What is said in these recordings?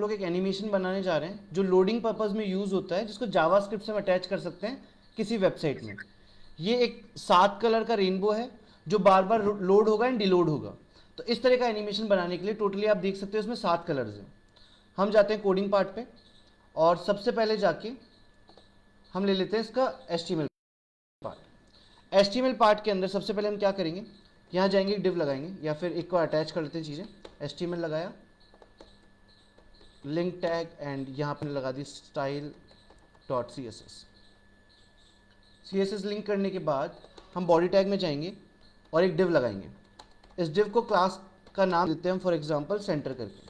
लोग एक एनिमेशन बनाने जा रहे हैं जो लोडिंग पर्पस में यूज़ होता है, जिसको जावास्क्रिप्ट से हम अटैच कर सकते हैं किसी वेबसाइट में। ये एक 7 कलर का रेनबो है जो बार बार लोड होगा एंड डिलोड होगा। तो इस तरह का एनिमेशन बनाने के लिए टोटली आप देख सकते हो इसमें 7 कलर्स हैं। हम जाते हैं कोडिंग पार्ट पे और सबसे पहले जाके हम ले लेते हैं इसका HTML पार्ट। HTML पार्ट के अंदर सबसे पहले हम क्या करेंगे, यहाँ जाएंगे, डिव लगाएंगे या फिर एक को अटैच कर लेते हैं चीज़ें। HTML लगाया, लिंक टैग एंड यहाँ पर लगा दी स्टाइल डॉट CSS लिंक करने के बाद हम बॉडी टैग में जाएंगे और एक डिव लगाएंगे। इस डिव को क्लास का नाम देते हैं हम फॉर एग्जांपल सेंटर करके,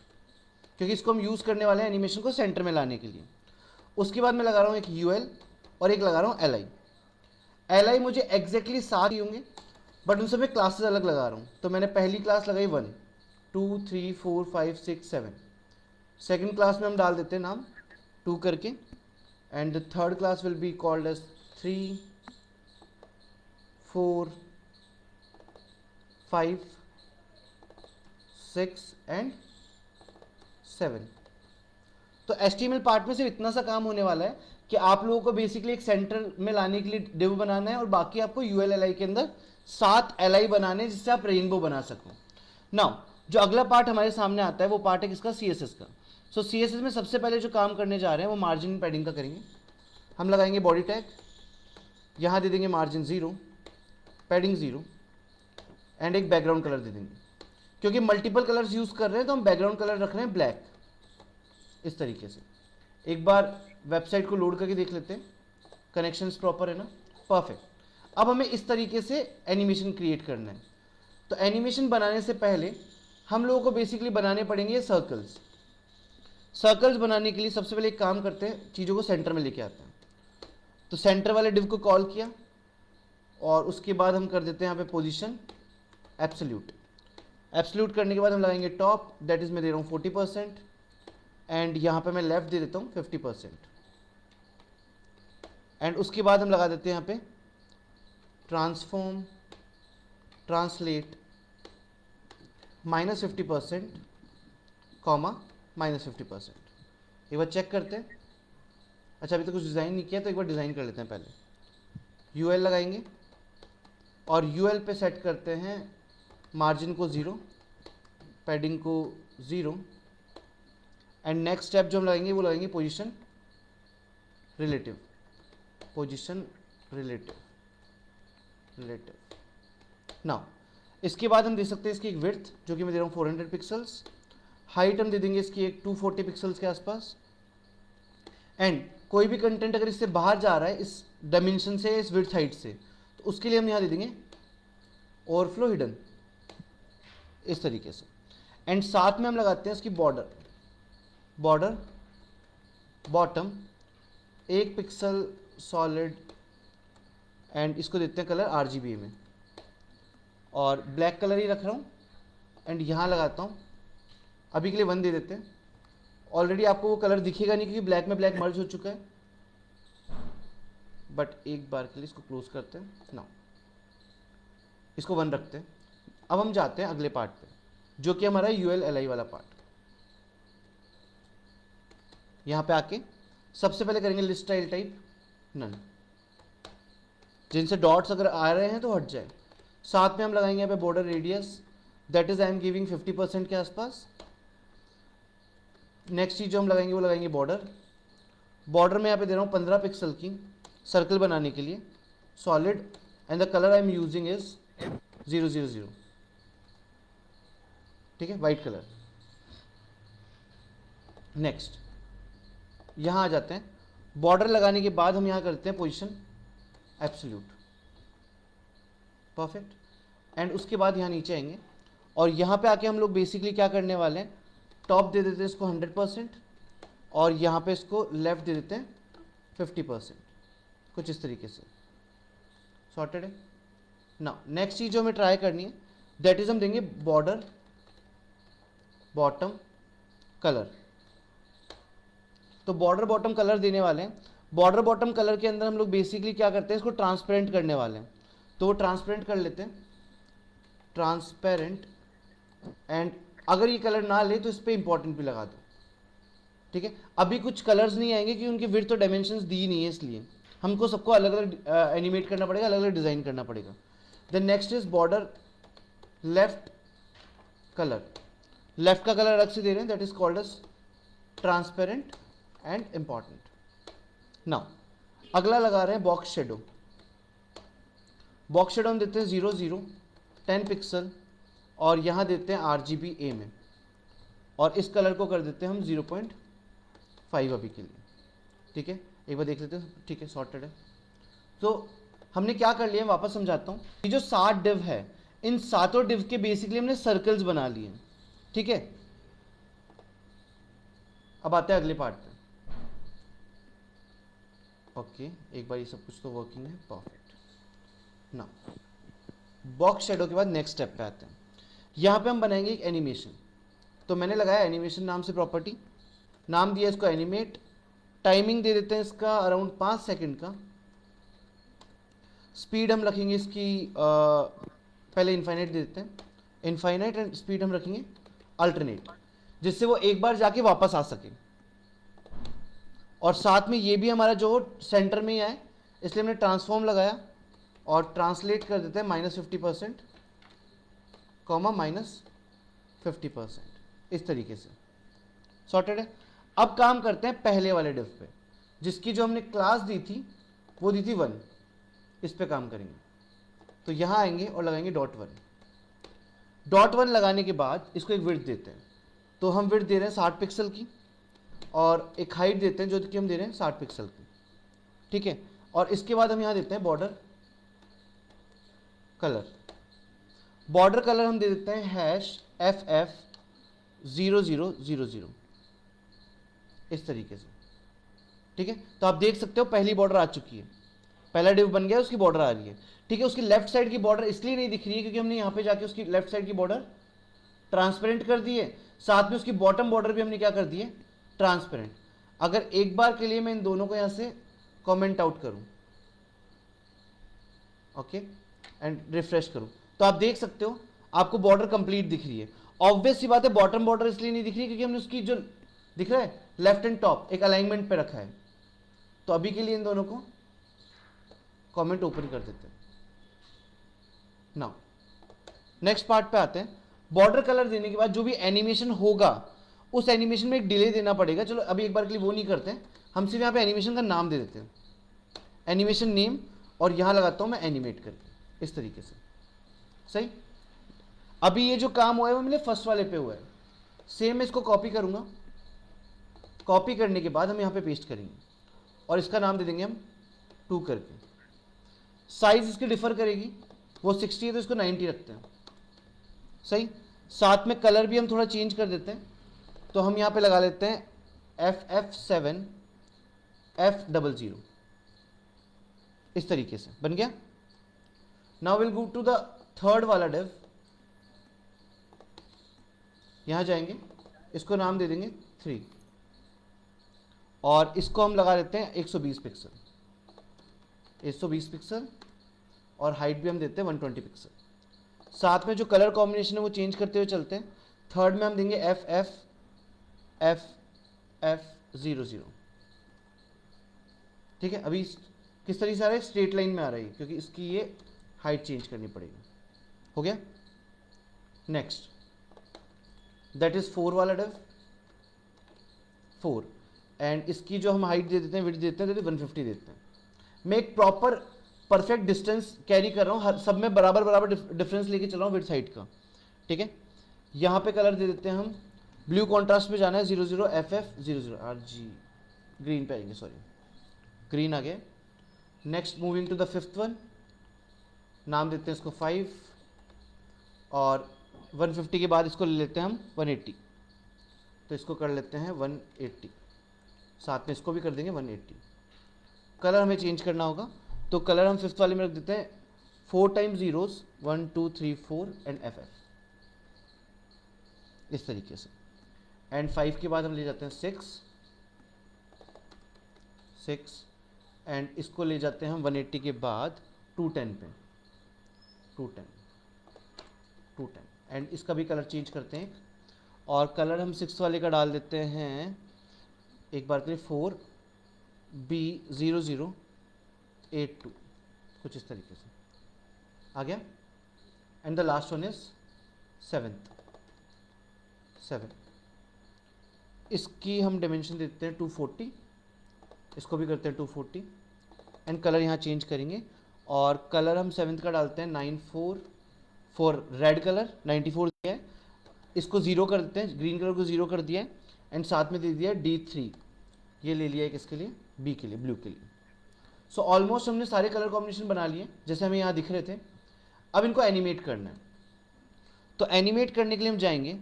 क्योंकि इसको हम यूज़ करने वाले हैं एनिमेशन को सेंटर में लाने के लिए। उसके बाद मैं लगा रहा हूँ एक UL और एक लगा रहा हूँ LI मुझे एग्जैक्टली 7 ही होंगे बट उन सब में क्लासेस अलग लगा रहा हूँ। तो मैंने पहली क्लास लगाई 1 2 3 4 5 6 7। सेकेंड क्लास में हम डाल देते हैं नाम 2 करके and the third class will be called as 3 4 5 6 and 7। तो HTML पार्ट में सिर्फ इतना सा काम होने वाला है कि आप लोगों को बेसिकली एक सेंटर में लाने के लिए डिव बनाना है और बाकी आपको UL LI के अंदर 7 LI बनाने हैं जिससे आप रेनबो बना सको। नाउ जो अगला पार्ट हमारे सामने आता है वो पार्ट है किसका, CSS का। सो CSS में सबसे पहले जो काम करने जा रहे हैं वो मार्जिन पैडिंग का करेंगे। हम लगाएंगे बॉडी टैग, यहाँ दे देंगे मार्जिन 0, पैडिंग 0 एंड एक बैकग्राउंड कलर दे देंगे। क्योंकि मल्टीपल कलर्स यूज़ कर रहे हैं तो हम बैकग्राउंड कलर रख रहे हैं ब्लैक। इस तरीके से एक बार वेबसाइट को लोड करके देख लेते हैं, कनेक्शंस प्रॉपर है ना, परफेक्ट। अब हमें इस तरीके से एनिमेशन क्रिएट करना है। तो एनिमेशन बनाने से पहले हम लोगों को बेसिकली बनाने पड़ेंगे सर्कल्स। सर्कल्स बनाने के लिए सबसे पहले एक काम करते हैं, चीज़ों को सेंटर में लेके आते हैं। तो सेंटर वाले डिव को कॉल किया और उसके बाद हम कर देते हैं यहाँ पे पोजीशन एब्सोल्यूट। एब्सोल्यूट करने के बाद हम लगाएंगे टॉप, दैट इज मैं दे रहा हूँ 40% एंड यहाँ पे मैं लेफ्ट दे देता हूँ 50%। एंड उसके बाद हम लगा देते हैं यहाँ पे ट्रांसफॉर्म ट्रांसलेट -50% कॉमा -50%। एक बार चेक करते हैं। अच्छा अभी तो कुछ डिज़ाइन नहीं किया तो एक बार डिज़ाइन कर लेते हैं। पहले UL लगाएंगे और UL पे सेट करते हैं मार्जिन को 0, पैडिंग को 0 एंड नेक्स्ट स्टेप जो हम लगाएंगे वो लगाएंगे पोजीशन रिलेटिव नाउ। इसके बाद हम दे सकते हैं इसकी एक विड्थ जो कि मैं दे रहा हूँ 400 पिक्सल्स, हाइट हम दे देंगे इसकी एक 240 पिक्सल्स के आसपास एंड कोई भी कंटेंट अगर इससे बाहर जा रहा है इस डायमेंशन से, इस विड्थ हाइट से, तो उसके लिए हम यहाँ दे देंगे ओवरफ्लो हिडन इस तरीके से। एंड साथ में हम लगाते हैं इसकी border bottom 1 pixel solid and इसको देते हैं कलर RGBA में और ब्लैक कलर ही रख रहा हूँ एंड यहाँ लगाता हूँ अभी के लिए 1 दे देते हैं। ऑलरेडी आपको वो कलर दिखेगा नहीं क्योंकि ब्लैक में ब्लैक मर्ज हो चुका है, बट एक बार के लिए इसको क्लोज करते हैं। नाउ इसको 1 रखते हैं। अब हम जाते हैं अगले पार्ट पे जो कि हमारा UL LI वाला पार्ट। यहाँ पे आके सबसे पहले करेंगे लिस्ट स्टाइल टाइप नन, जिनसे डॉट्स अगर आ रहे हैं तो हट जाए। साथ में हम लगाएंगे यहाँ पे border radius, that is I am giving 50% के आसपास। नेक्स्ट चीज़ जो हम लगाएंगे वो लगाएंगे बॉर्डर में यहाँ पे दे रहा हूँ 15 पिक्सल की सर्कल बनाने के लिए solid and the colour I am using is 000, ठीक है, वाइट कलर। नेक्स्ट यहाँ आ जाते हैं, बॉर्डर लगाने के बाद हम यहाँ करते हैं पोजीशन एब्सोल्यूट, परफेक्ट। एंड उसके बाद यहाँ नीचे आएंगे और यहाँ पे आके हम लोग बेसिकली क्या करने वाले हैं, टॉप दे देते हैं इसको 100% और यहाँ पे इसको लेफ्ट दे देते हैं 50%, कुछ इस तरीके से। सॉर्टेड है ना। नेक्स्ट चीज़ जो हमें ट्राई करनी है दैट इज हम देंगे बॉर्डर बॉटम कलर। तो बॉर्डर बॉटम कलर देने वाले हैं। बॉर्डर बॉटम कलर के अंदर हम लोग बेसिकली क्या करते हैं, इसको ट्रांसपेरेंट करने वाले हैं। तो वो ट्रांसपेरेंट कर लेते हैं, ट्रांसपेरेंट। एंड अगर ये कलर ना ले तो इस पर इंपॉर्टेंट भी लगा दो, ठीक है, अभी कुछ कलर्स नहीं आएंगे क्योंकि उनकी विड्थ तो डायमेंशंस दी नहीं है, इसलिए हमको सबको अलग अलग एनिमेट करना पड़ेगा, अलग अलग डिज़ाइन करना पड़ेगा। Then next is border left colour. Left का कलर अलग से दे रहे हैं, that is called as transparent and important. Now अगला लगा रहे हैं बॉक्स शेडो। बॉक्स शेडो हम देते हैं 0 0 10 पिक्सल और यहाँ देते हैं RGBA में, और इस कलर को कर देते हैं हम 0.5 अभी के लिए। ठीक है, एक बार देख लेते हैं। ठीक है, सॉर्टेड है। तो हमने क्या कर लिया, वापस समझाता हूँ। ये जो 7 डिव है, इन सातों डिव के बेसिकली हमने सर्कल्स बना लिए। ठीक है, अब आते हैं अगले पार्ट पे। ओके, एक बार ये सब कुछ तो वर्किंग है, परफेक्ट। ना बॉक्स शेडो के बाद नेक्स्ट स्टेप पे आते हैं। यहाँ पे हम बनाएंगे एक एनिमेशन। तो मैंने लगाया एनिमेशन नाम से प्रॉपर्टी, नाम दिया इसको एनिमेट, टाइमिंग दे देते हैं इसका अराउंड 5 सेकंड का। स्पीड हम रखेंगे इसकी पहले इनफाइनाइट दे देते हैं, इनफाइनाइट, एंड स्पीड हम रखेंगे अल्टरनेट, जिससे वो एक बार जाके वापस आ सके। और साथ में ये भी हमारा जो सेंटर में ही आए, इसलिए हमने ट्रांसफॉर्म लगाया और ट्रांसलेट कर देते हैं -50% कॉमा -50%, इस तरीके से। सॉर्टेड है। अब काम करते हैं पहले वाले डिव पे, जिसकी जो हमने क्लास दी थी वो दी थी 1। इस पे काम करेंगे। तो यहाँ आएंगे और लगाएंगे .1। .1 लगाने के बाद इसको एक विड्थ देते हैं। तो हम विड्थ दे रहे हैं 60 पिक्सल की, और एक हाइट देते हैं जो कि हम दे रहे हैं 60 पिक्सल की। ठीक है, और इसके बाद हम यहाँ देते हैं बॉर्डर कलर। बॉर्डर कलर हम दे देते हैं #FF0000, इस तरीके से। ठीक है, तो आप देख सकते हो पहली बॉर्डर आ चुकी है, पहला डिव बन गया, उसकी बॉर्डर आ रही है। ठीक है, उसकी लेफ्ट साइड की बॉर्डर इसलिए नहीं दिख रही है क्योंकि हमने यहाँ पे जाके उसकी लेफ्ट साइड की बॉर्डर ट्रांसपेरेंट कर दी है, साथ में उसकी बॉटम बॉर्डर भी हमने क्या कर दी है, ट्रांसपेरेंट। अगर एक बार के लिए मैं इन दोनों को यहाँ से कमेंट आउट करूँ, ओके, एंड रिफ्रेश करूँ, तो आप देख सकते हो आपको बॉर्डर कंप्लीट दिख रही है। ऑब्वियस सी बात है, बॉटम बॉर्डर इसलिए नहीं दिख रही क्योंकि हमने उसकी जो दिख रहा है लेफ्ट एंड टॉप एक अलाइनमेंट पे रखा है। तो अभी के लिए इन दोनों को कमेंट ओपन कर देते हैं। नाउ नेक्स्ट पार्ट पे आते हैं। बॉर्डर कलर देने के बाद जो भी एनिमेशन होगा, उस एनिमेशन में एक डिले देना पड़ेगा। चलो अभी एक बार के लिए वो नहीं करते हैं, हम सिर्फ यहाँ पे एनिमेशन का नाम दे देते हैं, एनिमेशन नेम, और यहाँ लगाता हूँ मैं एनिमेट करके, इस तरीके से। सही। अभी ये जो काम हुआ है वो मेरे फर्स्ट वाले पे हुआ है। सेम मैं इसको कॉपी करूँगा, कॉपी करने के बाद हम यहाँ पे पेस्ट करेंगे और इसका नाम दे देंगे हम 2 करके। साइज इसकी डिफर करेगी, वो 60 है तो इसको 90 रखते हैं। सही। साथ में कलर भी हम थोड़ा चेंज कर देते हैं, तो हम यहाँ पे लगा लेते हैं FF7F00, इस तरीके से बन गया। Now will go to the third वाला डिव। यहाँ जाएंगे, इसको नाम दे देंगे 3, और इसको हम लगा देते हैं 120 पिक्सल, 120 पिक्सल, और हाइट भी हम देते हैं 120 पिक्सल। साथ में जो कलर कॉम्बिनेशन है वो चेंज करते हुए चलते हैं। थर्ड में हम देंगे FF00। ठीक है, अभी किस तरीके से आ रहा है, स्ट्रेट लाइन में आ रही है क्योंकि इसकी ये हाइट चेंज करनी पड़ेगी। हो गया। नेक्स्ट दैट इज 4 वाला डिव, 4, एंड इसकी जो हम हाइट दे देते हैं, विड्थ देते हैं, 150 देते हैं। मैं एक प्रॉपर परफेक्ट डिस्टेंस कैरी कर रहा हूँ, हर सब में बराबर बराबर डिफरेंस लेके चल रहा हूँ विड्थ हाइट का। ठीक है, यहाँ पे कलर दे देते हैं हम, ब्लू कॉन्ट्रास्ट में जाना है, 00FF00 RG, ग्रीन पे आएंगे, सॉरी ग्रीन आ गया। Next moving to the 5th one, नाम देते हैं इसको 5, और 150 के बाद इसको ले लेते हैं हम 180, तो इसको कर लेते हैं 180, साथ में इसको भी कर देंगे 180। कलर हमें चेंज करना होगा, तो कलर हम 5th वाले में रख देते हैं 4 टाइम्स जीरोस, 1 2 3 4 एंड FF, इस तरीके से। एंड 5 के बाद हम ले जाते हैं 6, एंड इसको ले जाते हैं हम 180 के बाद 210 पे, 210, एंड इसका भी कलर चेंज करते हैं, और कलर हम 6 वाले का डाल देते हैं एक बार के लिए 4B0082 कुछ इस तरीके से आ गया। And the last one is 7 इसकी हम डायमेंशन देते हैं 240, इसको भी करते हैं 240 एंड कलर यहाँ चेंज करेंगे और कलर हम 7 का डालते हैं 94 फॉर रेड कलर 94 दिया है, इसको 0 कर देते हैं, ग्रीन कलर को 0 कर दिया है एंड साथ में दे दिया है D3, ये ले लिया है किसके लिए, बी के लिए, ब्लू के लिए। सो ऑलमोस्ट हमने सारे कलर कॉम्बिनेशन बना लिए जैसे हमें यहाँ दिख रहे थे। अब इनको एनिमेट करना है, तो एनिमेट करने के लिए हम जाएंगे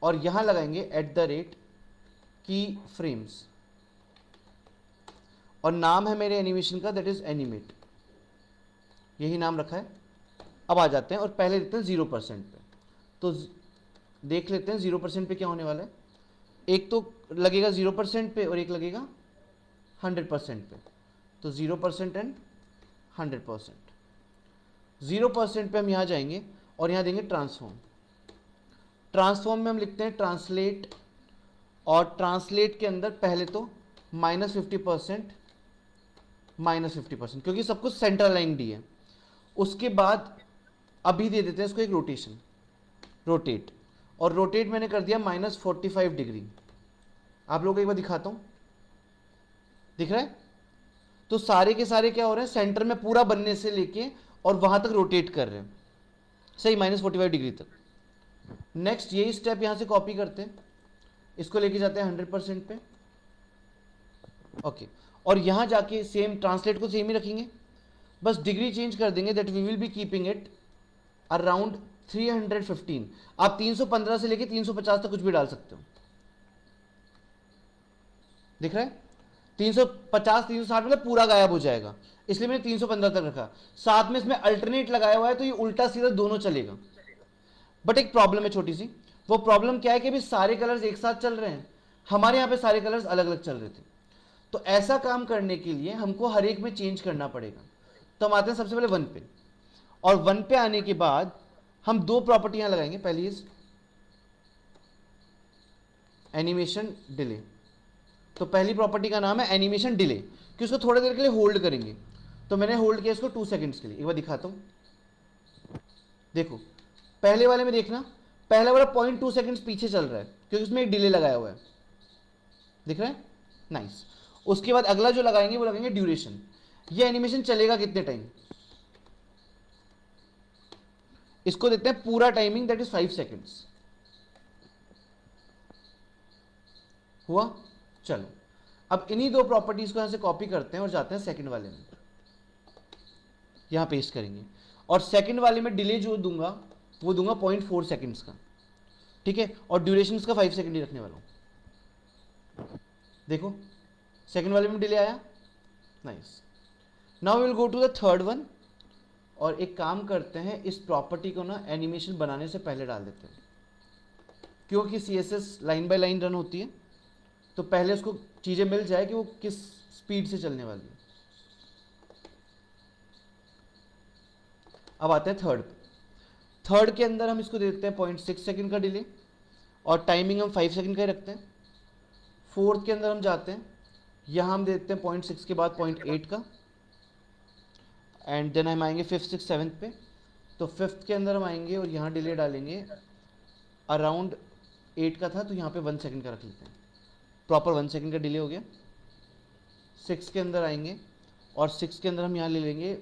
और यहाँ लगाएंगे @ की फ्रेम्स और नाम है मेरे एनिमेशन का दैट इज एनिमेट, यही नाम रखा है। अब आ जाते हैं और पहले देते हैं 0% पे, तो देख लेते हैं 0% पे क्या होने वाला है। एक तो लगेगा 0% पे और एक लगेगा 100% पे, तो 0% एंड 100%। 0% पे हम यहाँ जाएंगे और यहाँ देंगे ट्रांसफॉर्म। ट्रांसफॉर्म में हम लिखते हैं ट्रांसलेट और ट्रांसलेट के अंदर पहले तो -50% -50% क्योंकि सब कुछ सेंटर लाइन डी है। उसके बाद अभी दे देते हैं इसको एक रोटेशन, रोटेट, और रोटेट मैंने कर दिया -45 डिग्री। आप लोगों को एक बार दिखाता हूं, दिख रहा है? तो सारे के सारे क्या हो रहे हैं, सेंटर में पूरा बनने से लेके और वहां तक रोटेट कर रहे हैं, सही -45 डिग्री तक। नेक्स्ट यही स्टेप यहां से कॉपी करते हैं, इसको लेके जाते हैं 100% पे, ओके, और यहां जाके सेम ट्रांसलेट को सेम ही रखेंगे, बस डिग्री चेंज कर देंगे, that we will be keeping it around 315। आप 315 से लेके 350 तक कुछ भी डाल सकते हो, दिख रहा है? 350 360 मतलब पूरा गायब हो जाएगा, इसलिए मैंने 315 तक रखा। साथ में इसमें अल्टरनेट लगाया हुआ है तो ये उल्टा सीधा दोनों चलेगा। बट एक प्रॉब्लम है छोटी सी, वो प्रॉब्लम क्या है कि अभी सारे कलर्स एक साथ चल रहे हैं, हमारे यहाँ पे सारे कलर्स अलग अलग चल रहे थे। तो ऐसा काम करने के लिए हमको हर एक में चेंज करना पड़ेगा। तो हम आते हैं सबसे पहले 1 पे, और 1 पे आने के बाद हम दो प्रॉपर्टी यहां लगाएंगे। पहली इज एनिमेशन डिले, तो पहली प्रॉपर्टी का नाम है एनिमेशन डिले कि उसको थोड़ी देर के लिए होल्ड करेंगे। तो मैंने होल्ड किया इसको 2 सेकंड्स के लिए, एक बार दिखाता हूं। देखो पहले वाले में देखना, पहला वाला 0.2 सेकंड्स पीछे चल रहा है क्योंकि उसमें एक डिले लगाया हुआ है, दिख रहा है? नाइस। उसके बाद अगला जो लगाएंगे वो लगाएंगे ड्यूरेशन, ये एनिमेशन चलेगा कितने टाइम, इसको देते हैं पूरा टाइमिंग दैट इज 5 सेकंड्स। हुआ? चलो अब इन्हीं दो प्रॉपर्टीज को यहां से कॉपी करते हैं और जाते हैं सेकंड वाले में, यहां पेस्ट करेंगे और सेकंड वाले में डिले जो दूंगा वो दूंगा 0.4 सेकंड्स का, ठीक है, और ड्यूरेशन का 5 सेकंड ही रखने वाला हूं। देखो सेकंड वाले में डिले आया, nice. Now will go to the third one, और एक काम करते हैं, इस प्रॉपर्टी को ना एनिमेशन बनाने से पहले डाल देते हैं, क्योंकि CSS line by line run होती है, तो पहले उसको चीज़ें मिल जाए कि वो किस स्पीड से चलने वाली है। अब आते हैं थर्ड। थर्ड के अंदर हम इसको देते हैं 0.6 सेकंड का डिले और टाइमिंग हम 5 सेकंड का ही रखते हैं। फोर्थ के अंदर हम जाते हैं, यहाँ हम देते हैं 0.6 के बाद 0.8 का, एंड देन हम आएंगे 5th 6th 7th पे। तो 5th के अंदर हम आएंगे और यहाँ डिले डालेंगे अराउंड 8 का था, तो यहाँ पे 1 सेकंड का रख लेते हैं, प्रॉपर 1 सेकंड का डिले हो गया। 6 के अंदर आएंगे और 6 के अंदर हम यहाँ ले लेंगे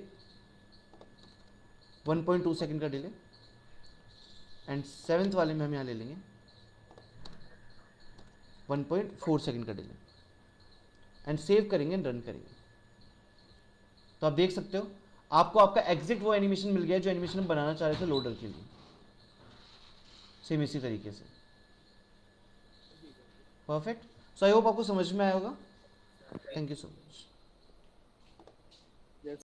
1.2 सेकंड का डिले, एंड 7th वाले में हम यहाँ ले लेंगे 1.4 सेकंड का डिले, एंड सेव करेंगे एंड रन करेंगे। तो आप देख सकते हो आपको आपका एग्जिट वो एनिमेशन मिल गया जो एनिमेशन हम बनाना चाह रहे थे लोडर के लिए, सेम इसी तरीके से। परफेक्ट। सो आई होप आपको समझ में आया होगा। Thank you so much.